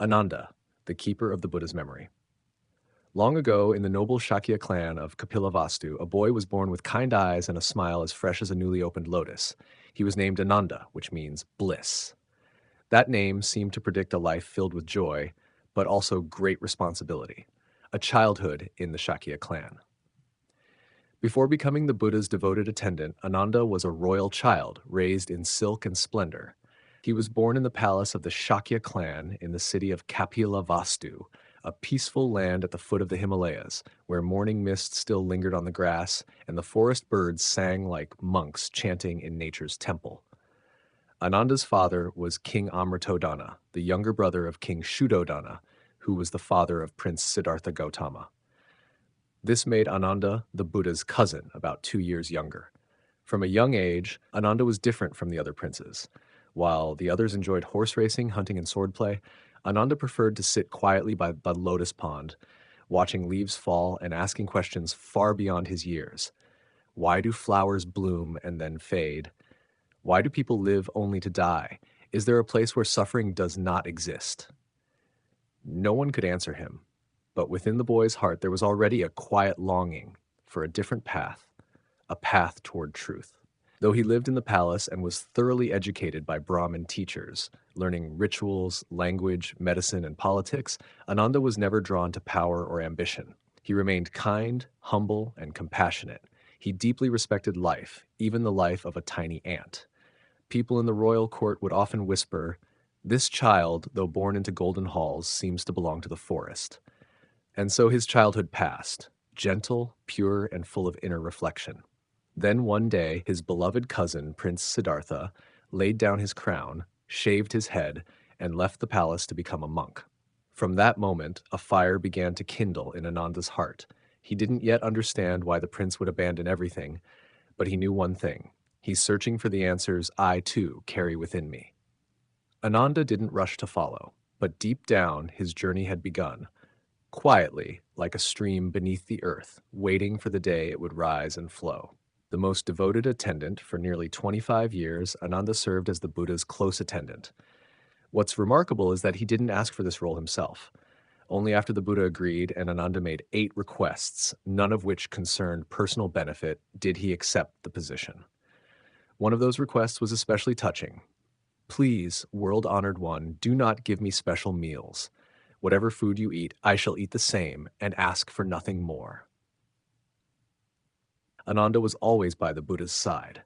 Ananda, the keeper of the Buddha's memory. Long ago, in the noble Shakya clan of Kapilavastu, a boy was born with kind eyes and a smile as fresh as a newly opened lotus. He was named Ananda, which means bliss. That name seemed to predict a life filled with joy, but also great responsibility, a childhood in the Shakya clan. Before becoming the Buddha's devoted attendant, Ananda was a royal child raised in silk and splendor. He was born in the palace of the Shakya clan in the city of Kapilavastu, a peaceful land at the foot of the Himalayas, where morning mist still lingered on the grass and the forest birds sang like monks chanting in nature's temple. Ananda's father was King Amritodana, the younger brother of King Shuddhodana, who was the father of Prince Siddhartha Gautama. This made Ananda the Buddha's cousin, about 2 years younger. From a young age, Ananda was different from the other princes. While the others enjoyed horse racing, hunting, and swordplay, Ananda preferred to sit quietly by the lotus pond, watching leaves fall and asking questions far beyond his years. Why do flowers bloom and then fade? Why do people live only to die? Is there a place where suffering does not exist? No one could answer him, but within the boy's heart there was already a quiet longing for a different path, a path toward truth. Though he lived in the palace and was thoroughly educated by Brahmin teachers, learning rituals, language, medicine, and politics, Ananda was never drawn to power or ambition. He remained kind, humble, and compassionate. He deeply respected life, even the life of a tiny ant. People in the royal court would often whisper, "This child, though born into golden halls, seems to belong to the forest." And so his childhood passed, gentle, pure, and full of inner reflection. Then one day, his beloved cousin, Prince Siddhartha, laid down his crown, shaved his head, and left the palace to become a monk. From that moment, a fire began to kindle in Ananda's heart. He didn't yet understand why the prince would abandon everything, but he knew one thing. He's searching for the answers I, too, carry within me. Ananda didn't rush to follow, but deep down, his journey had begun, quietly, like a stream beneath the earth, waiting for the day it would rise and flow. The most devoted attendant for nearly 25 years, Ananda served as the Buddha's close attendant. What's remarkable is that he didn't ask for this role himself. Only after the Buddha agreed and Ananda made 8 requests, none of which concerned personal benefit, did he accept the position. One of those requests was especially touching. "Please, world-honored one, do not give me special meals. Whatever food you eat, I shall eat the same and ask for nothing more." Ananda was always by the Buddha's side,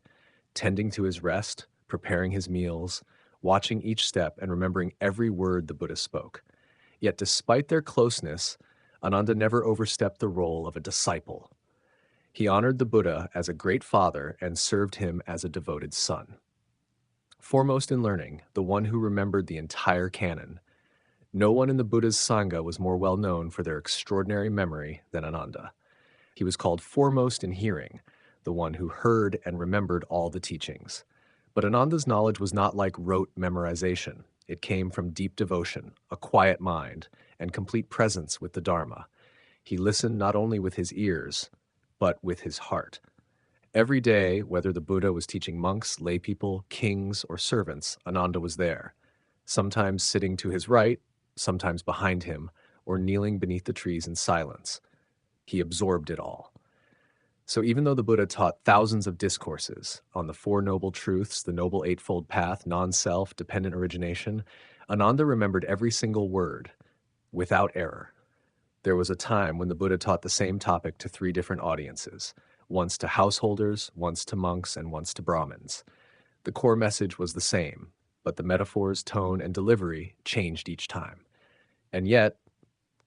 tending to his rest, preparing his meals, watching each step and remembering every word the Buddha spoke. Yet despite their closeness, Ananda never overstepped the role of a disciple. He honored the Buddha as a great father and served him as a devoted son. Foremost in learning, the one who remembered the entire canon, no one in the Buddha's Sangha was more well known for their extraordinary memory than Ananda. He was called foremost in hearing, the one who heard and remembered all the teachings. But Ananda's knowledge was not like rote memorization. It came from deep devotion, a quiet mind, and complete presence with the Dharma. He listened not only with his ears, but with his heart. Every day, whether the Buddha was teaching monks, laypeople, kings, or servants, Ananda was there, sometimes sitting to his right, sometimes behind him, or kneeling beneath the trees in silence. He absorbed it all. So even though the Buddha taught thousands of discourses on the Four Noble Truths, the Noble Eightfold Path, non-self, dependent origination, Ananda remembered every single word, without error. There was a time when the Buddha taught the same topic to 3 different audiences, once to householders, once to monks, and once to Brahmins. The core message was the same, but the metaphors, tone, and delivery changed each time. And yet,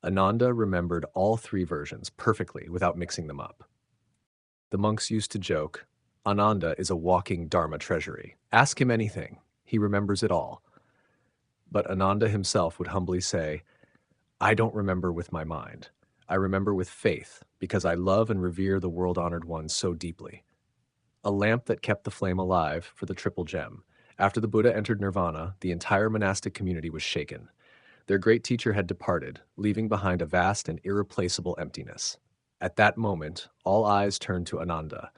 Ananda remembered all 3 versions perfectly without mixing them up. The monks used to joke, "Ananda is a walking Dharma treasury. Ask him anything. He remembers it all." But Ananda himself would humbly say, "I don't remember with my mind. I remember with faith, because I love and revere the world-honored one so deeply." A lamp that kept the flame alive for the triple gem. After the Buddha entered nirvana, the entire monastic community was shaken. Their great teacher had departed, leaving behind a vast and irreplaceable emptiness. At that moment, all eyes turned to Ananda,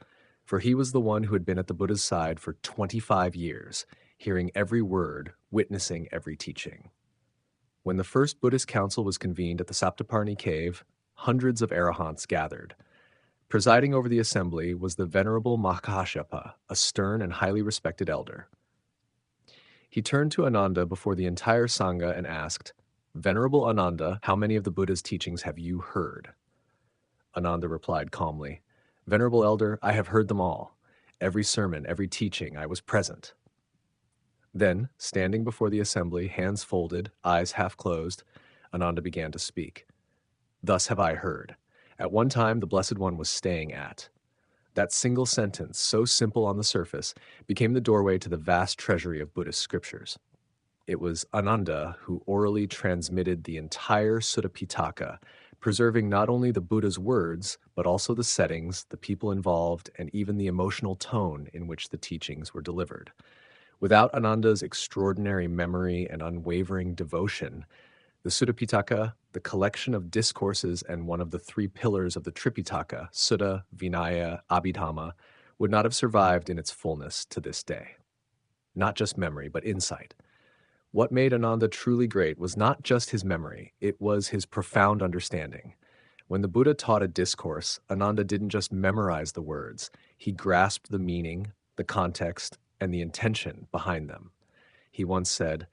for he was the one who had been at the Buddha's side for 25 years, hearing every word, witnessing every teaching. When the first Buddhist council was convened at the Saptaparni cave, hundreds of arahants gathered. Presiding over the assembly was the Venerable Mahakashyapa, a stern and highly respected elder. He turned to Ananda before the entire Sangha and asked, "Venerable Ananda, how many of the Buddha's teachings have you heard?" Ananda replied calmly, "Venerable Elder, I have heard them all. Every sermon, every teaching, I was present." Then, standing before the assembly, hands folded, eyes half closed, Ananda began to speak. "Thus have I heard. At one time, the Blessed One was staying at." That single sentence, so simple on the surface, became the doorway to the vast treasury of Buddhist scriptures. It was Ananda who orally transmitted the entire Sutta Pitaka, preserving not only the Buddha's words, but also the settings, the people involved, and even the emotional tone in which the teachings were delivered. Without Ananda's extraordinary memory and unwavering devotion, the Sutta Pitaka, the collection of discourses and one of the three pillars of the Tripitaka, Sutta, Vinaya, Abhidhamma, would not have survived in its fullness to this day. Not just memory, but insight. What made Ananda truly great was not just his memory, it was his profound understanding. When the Buddha taught a discourse, Ananda didn't just memorize the words, he grasped the meaning, the context, and the intention behind them. He once said,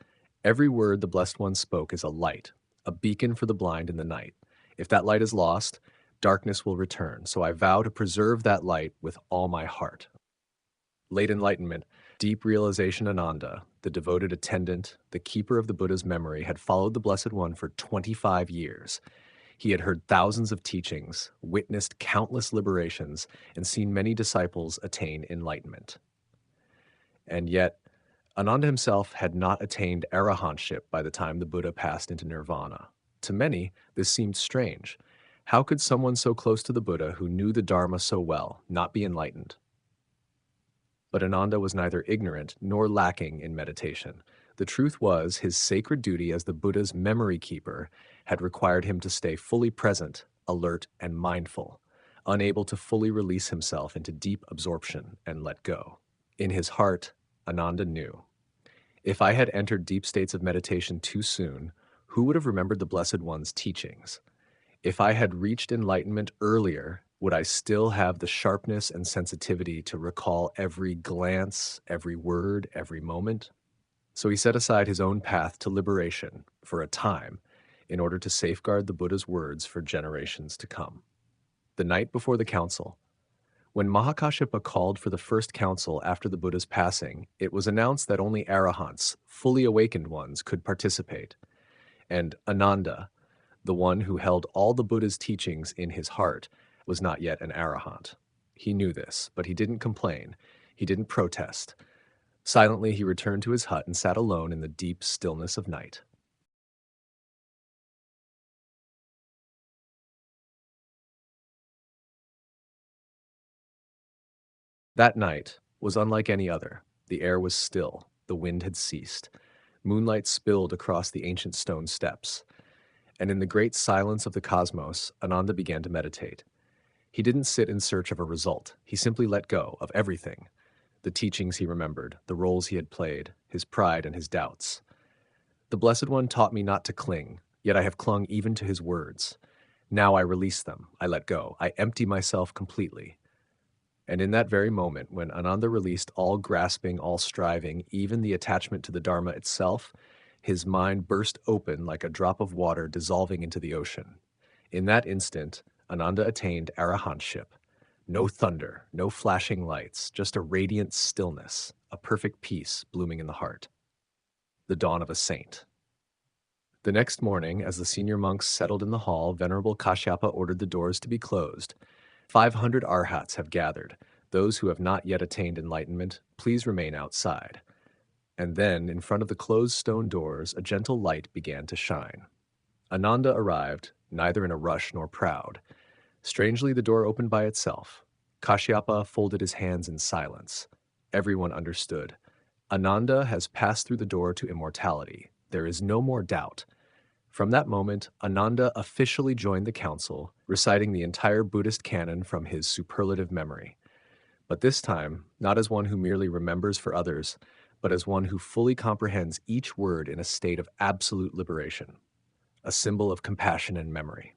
"Every word the Blessed One spoke is a light, a beacon for the blind in the night. If that light is lost, darkness will return, so I vow to preserve that light with all my heart." Late enlightenment, deep realization Ananda, the devoted attendant, the keeper of the Buddha's memory, had followed the Blessed One for 25 years. He had heard thousands of teachings, witnessed countless liberations, and seen many disciples attain enlightenment. And yet, Ananda himself had not attained arahantship by the time the Buddha passed into nirvana. To many, this seemed strange. How could someone so close to the Buddha who knew the Dharma so well not be enlightened? But Ananda was neither ignorant nor lacking in meditation. The truth was, his sacred duty as the Buddha's memory keeper had required him to stay fully present, alert, and mindful, unable to fully release himself into deep absorption and let go. In his heart, Ananda knew, if I had entered deep states of meditation too soon, who would have remembered the Blessed One's teachings? If I had reached enlightenment earlier, would I still have the sharpness and sensitivity to recall every glance, every word, every moment? So he set aside his own path to liberation for a time in order to safeguard the Buddha's words for generations to come. The night before the council, when Mahakashyapa called for the first council after the Buddha's passing, it was announced that only arahants, fully awakened ones, could participate. And Ananda, the one who held all the Buddha's teachings in his heart, was not yet an arahant. He knew this, but he didn't complain. He didn't protest. Silently, he returned to his hut and sat alone in the deep stillness of night. That night was unlike any other. The air was still. The wind had ceased. Moonlight spilled across the ancient stone steps. And in the great silence of the cosmos, Ananda began to meditate. He didn't sit in search of a result. He simply let go of everything. The teachings he remembered, the roles he had played, his pride and his doubts. The Blessed One taught me not to cling, yet I have clung even to his words. Now I release them, I let go, I empty myself completely. And in that very moment, when Ananda released all grasping, all striving, even the attachment to the Dharma itself, his mind burst open like a drop of water dissolving into the ocean. In that instant, Ananda attained arahantship. No thunder, no flashing lights, just a radiant stillness, a perfect peace blooming in the heart. The dawn of a saint. The next morning, as the senior monks settled in the hall, Venerable Kashyapa ordered the doors to be closed. 500 arhats have gathered. Those who have not yet attained enlightenment, please remain outside. And then, in front of the closed stone doors, a gentle light began to shine. Ananda arrived, neither in a rush nor proud. Strangely, the door opened by itself. Kashyapa folded his hands in silence. Everyone understood. Ananda has passed through the door to immortality. There is no more doubt. From that moment, Ananda officially joined the council, reciting the entire Buddhist canon from his superlative memory. But this time, not as one who merely remembers for others, but as one who fully comprehends each word in a state of absolute liberation. a symbol of compassion and memory.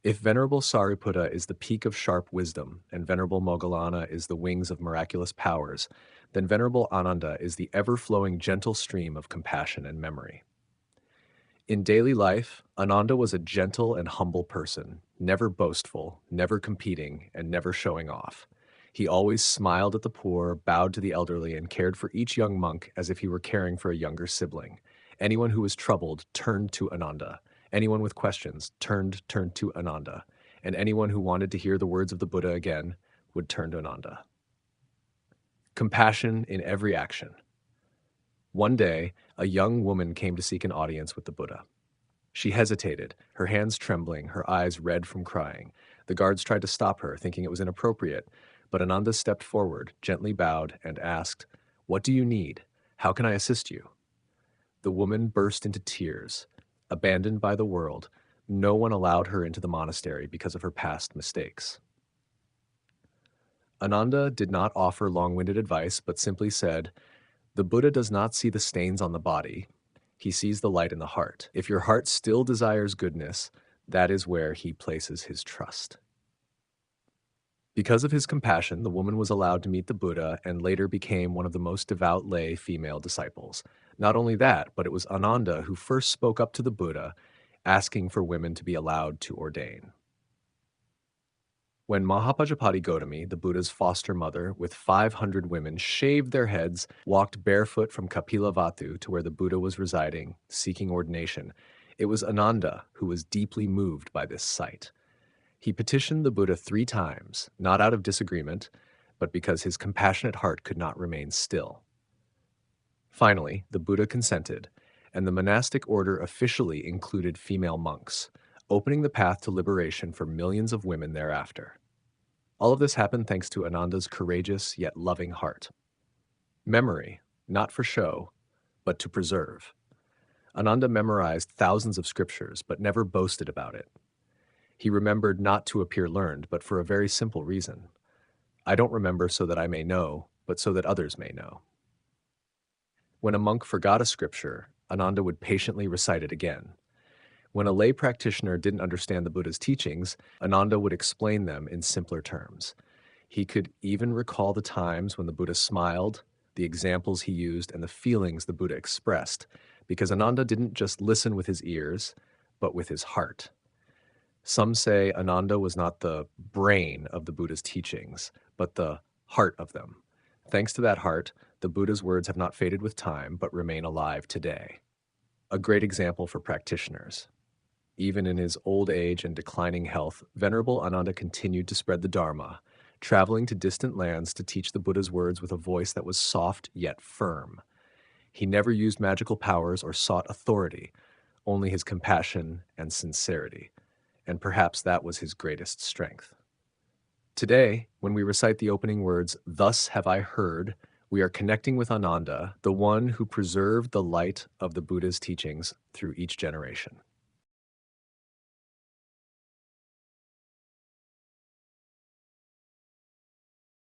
If Venerable Sariputta is the peak of sharp wisdom, and Venerable Moggallana is the wings of miraculous powers, then Venerable Ananda is the ever-flowing gentle stream of compassion and memory. In daily life, Ananda was a gentle and humble person, never boastful, never competing, and never showing off. He always smiled at the poor, bowed to the elderly, and cared for each young monk as if he were caring for a younger sibling. Anyone who was troubled turned to Ananda. Anyone with questions turned to Ananda. And anyone who wanted to hear the words of the Buddha again would turn to Ananda. Compassion in every action. One day, a young woman came to seek an audience with the Buddha. She hesitated, her hands trembling, her eyes red from crying. The guards tried to stop her, thinking it was inappropriate, but Ananda stepped forward, gently bowed, and asked, "What do you need? How can I assist you?" The woman burst into tears. Abandoned by the world, no one allowed her into the monastery because of her past mistakes. Ananda did not offer long-winded advice, but simply said, "The Buddha does not see the stains on the body. He sees the light in the heart. If your heart still desires goodness, that is where he places his trust." Because of his compassion, the woman was allowed to meet the Buddha and later became one of the most devout lay female disciples. Not only that, but it was Ananda who first spoke up to the Buddha, asking for women to be allowed to ordain. When Mahapajapati Gautami, the Buddha's foster mother, with 500 women, shaved their heads, walked barefoot from Kapilavatthu to where the Buddha was residing, seeking ordination, it was Ananda who was deeply moved by this sight. He petitioned the Buddha 3 times, not out of disagreement, but because his compassionate heart could not remain still. Finally, the Buddha consented, and the monastic order officially included female monks, opening the path to liberation for millions of women thereafter. All of this happened thanks to Ananda's courageous yet loving heart. Memory, not for show, but to preserve. Ananda memorized thousands of scriptures, but never boasted about it. He remembered not to appear learned, but for a very simple reason. I don't remember so that I may know, but so that others may know. When a monk forgot a scripture, Ananda would patiently recite it again. When a lay practitioner didn't understand the Buddha's teachings, Ananda would explain them in simpler terms. He could even recall the times when the Buddha smiled, the examples he used, and the feelings the Buddha expressed, because Ananda didn't just listen with his ears, but with his heart. Some say Ananda was not the brain of the Buddha's teachings, but the heart of them. Thanks to that heart, the Buddha's words have not faded with time, but remain alive today. A great example for practitioners. Even in his old age and declining health, Venerable Ananda continued to spread the Dharma, traveling to distant lands to teach the Buddha's words with a voice that was soft yet firm. He never used magical powers or sought authority, only his compassion and sincerity, and perhaps that was his greatest strength. Today, when we recite the opening words, "Thus have I heard," we are connecting with Ananda, the one who preserved the light of the Buddha's teachings through each generation.